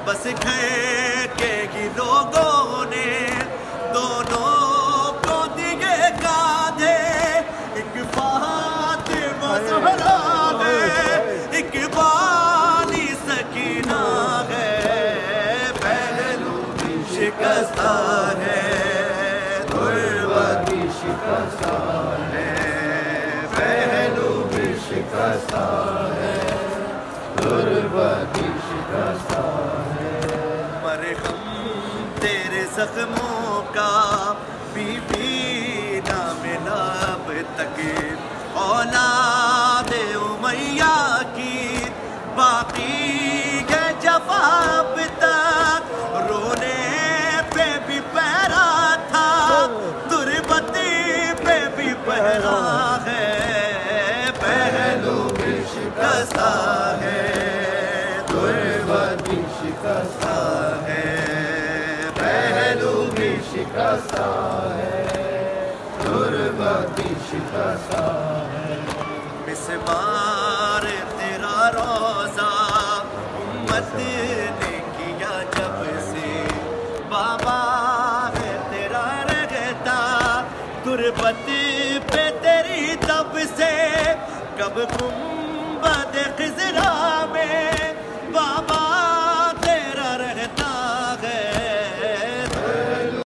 بس گھر کے ہی لوگوں نے دونوں کو دیے کاندھے، ایک فاطمہ زہرا ہے، ایک بانی سکینہ ہے، پہلو بھی شکستہ ہے، غربت بھی شکستہ ہے، پہلو بھی شکستہ ہے، غربت بھی شکستہ ہے۔ مرہم تیرے زخموں کا بی بی نہ ملا اب تک، اولاد امیہ کی باقی ہے جفا اب تک، رونے پہ بھی پہرا تھا، تربتی پہ بھی پہرا ہے، پہلو بھی شکستہ ہے، تربت بھی شکستہ ہے، پہلو بھی شکستہ ہے، تربت بھی شکستہ ہے۔ مسمار تیرا روزہ امت نے کیا جب سے، بابا ہے تیرا رہتا تربت پہ تیری تب سے، کب گنبد خضرا